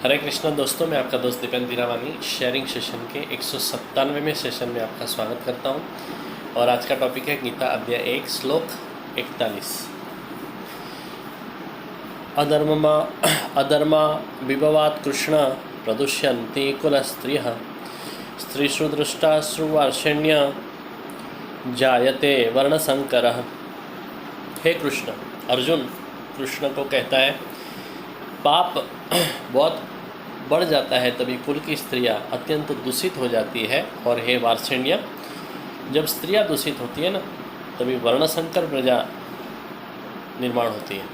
हरे कृष्णा दोस्तों, मैं आपका दोस्त दीपेंद्र धीरावानी शेयरिंग सेशन के 197वें सेशन में आपका स्वागत करता हूं। और आज का टॉपिक है गीता अध्याय 1 श्लोक 41। अधर्मा विभवात् कृष्ण प्रदुष्यन्ति कुलस्त्रियः स्त्रीषु दृष्टाश्रुवार्षण्य जायते वर्णसंकरः। हे कृष्ण, अर्जुन कृष्ण को कहता है पाप बहुत बढ़ जाता है तभी कुल की स्त्रियां अत्यंत दूषित हो जाती है। और हे वार्षण्य, जब स्त्रियां दूषित होती है ना तभी वर्णसंकर प्रजा निर्माण होती है।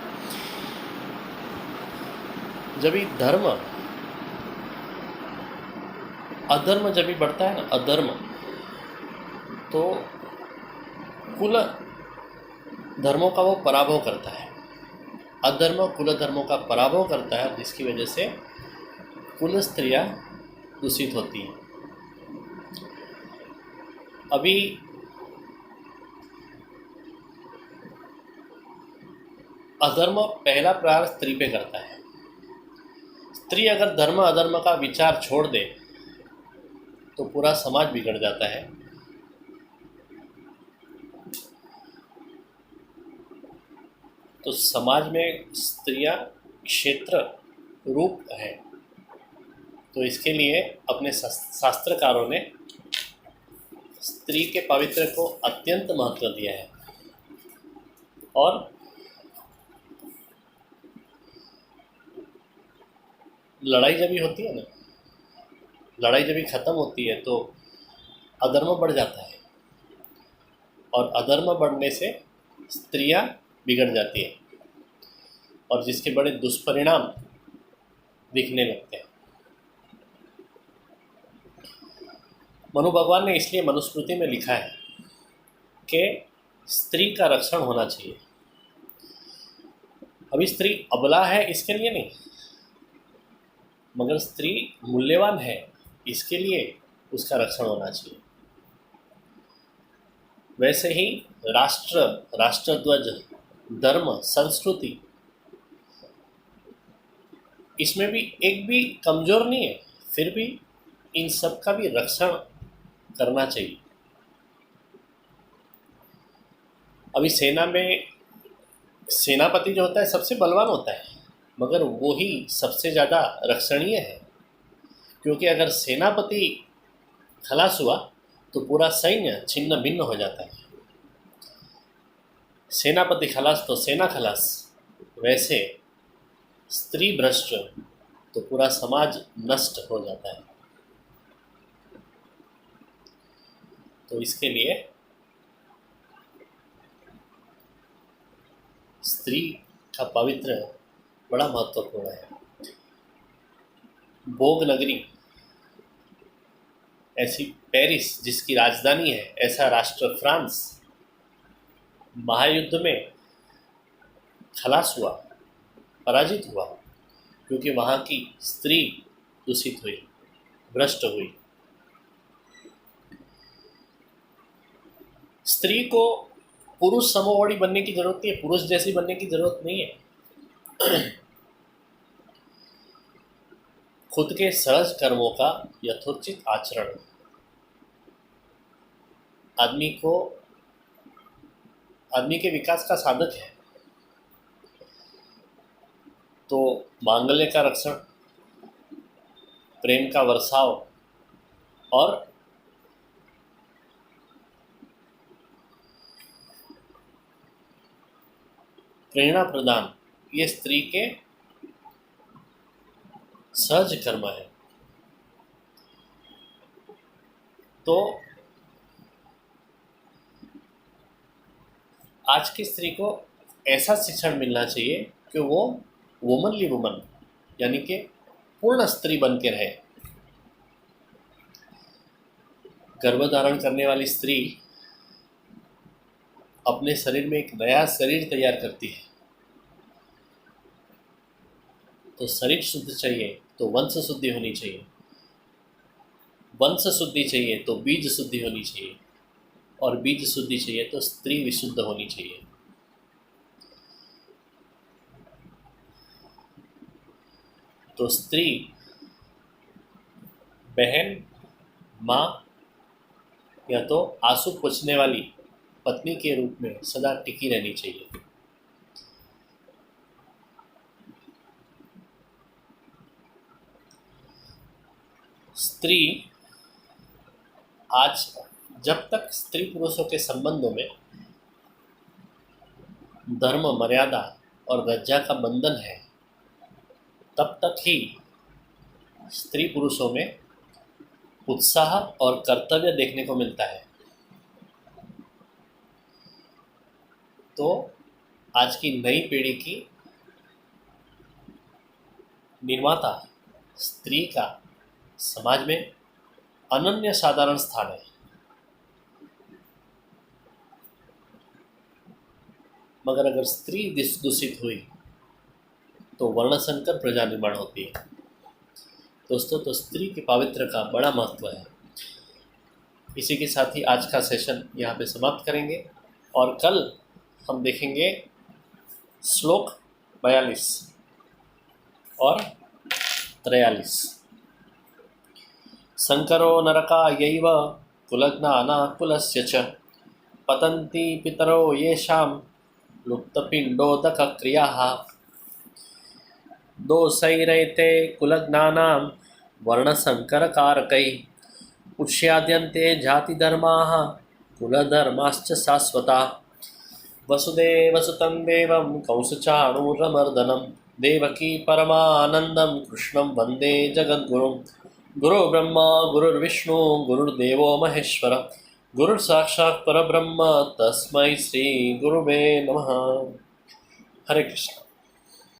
जब भी धर्म अधर्म जब भी बढ़ता है ना, अधर्म, तो कुल धर्मों का वो पराभव करता है। अधर्म कुल धर्मों का पराभव करता है, जिसकी वजह से कुल स्त्रियां दूषित होती हैं। अभी अधर्म पहला प्रहार स्त्री पे करता है। स्त्री अगर धर्म अधर्म का विचार छोड़ दे तो पूरा समाज बिगड़ जाता है। तो समाज में स्त्रियां क्षेत्र रूप है। तो इसके लिए अपने शास्त्रकारों ने स्त्री के पवित्र को अत्यंत महत्व दिया है। और लड़ाई जब भी होती है ना, लड़ाई जब भी ख़त्म होती है तो अधर्म बढ़ जाता है, और अधर्म बढ़ने से स्त्रियां बिगड़ जाती है और जिसके बड़े दुष्परिणाम दिखने लगते हैं। मनु भगवान ने इसलिए मनुस्मृति में लिखा है कि स्त्री का रक्षण होना चाहिए। अभी स्त्री अबला है इसके लिए नहीं, मगर स्त्री मूल्यवान है इसके लिए उसका रक्षण होना चाहिए। वैसे ही राष्ट्रध्वज, धर्म, संस्कृति, इसमें भी एक भी कमज़ोर नहीं है, फिर भी इन सब का भी रक्षण करना चाहिए। अभी सेना में सेनापति जो होता है सबसे बलवान होता है, मगर वो ही सबसे ज़्यादा रक्षणीय है। क्योंकि अगर सेनापति खलास हुआ तो पूरा सैन्य छिन्न भिन्न हो जाता है। सेनापति खलास तो सेना खलास। वैसे स्त्री भ्रष्ट तो पूरा समाज नष्ट हो जाता है। तो इसके लिए स्त्री का पवित्र बड़ा महत्वपूर्ण है। भोग नगरी ऐसी पेरिस जिसकी राजधानी है, ऐसा राष्ट्र फ्रांस महायुद्ध में खलास हुआ, पराजित हुआ, क्योंकि वहाँ की स्त्री दूषित हुई, भ्रष्ट हुई। स्त्री को पुरुष समोवड़ी बनने की जरूरत नहीं है, पुरुष जैसी बनने की जरूरत नहीं है। खुद के सहज कर्मों का यथोचित आचरण आदमी के विकास का साधक है। तो मांगल्य का रक्षण, प्रेम का वर्षाव और प्रेरणा प्रदान, ये स्त्री के सहज कर्म है। तो आज की स्त्री को ऐसा शिक्षण मिलना चाहिए कि वो वुमनली वुमन, यानी कि पूर्ण स्त्री बन के रहे। गर्भधारण करने वाली स्त्री अपने शरीर में एक नया शरीर तैयार करती है। तो शरीर शुद्ध चाहिए तो वंश शुद्धि होनी चाहिए, वंश शुद्धि चाहिए तो बीज शुद्धि होनी चाहिए, और बीज शुद्धि चाहिए तो स्त्री विशुद्ध होनी चाहिए। तो स्त्री बहन, माँ या तो आंसू पोंछने वाली पत्नी के रूप में सदा टिकी रहनी चाहिए। स्त्री आज, जब तक स्त्री पुरुषों के संबंधों में धर्म, मर्यादा और लज्जा का बंधन है, तब तक ही स्त्री पुरुषों में उत्साह और कर्तव्य देखने को मिलता है। तो आज की नई पीढ़ी की निर्माता स्त्री का समाज में अनन्य साधारण स्थान है। मगर अगर स्त्री दूषित हुई तो वर्णसंकर प्रजा निर्माण होती है। दोस्तों, तो स्त्री के पावित्र का बड़ा महत्व है। इसी के साथ ही आज का सेशन यहाँ पे समाप्त करेंगे और कल हम देखेंगे श्लोक 42 और 43। शंकरो नरकायैव कुलज्ञानाकुलस्य च पतन्ति पितरो येषां लुप्तपिण्डोदकक्रियाः दोषैरैते कुलज्ञानां वर्णसंकरकारकैः उष्याद्यन्ते जातिधर्माः कुलधर्माश्च शाश्वताः। वसुदेवसुतं देवं कंसचाणूरमर्दनं देवकी परमानन्दं कृष्णं वन्दे जगद्गुरुं। गुरुर्ब्रह्मा गुरुर्विष्णु गुरुर्देवो महेश्वर गुरुर्साक्षात् परब्रह्म तस्मै श्री गुरुवे नमः। हरे कृष्ण।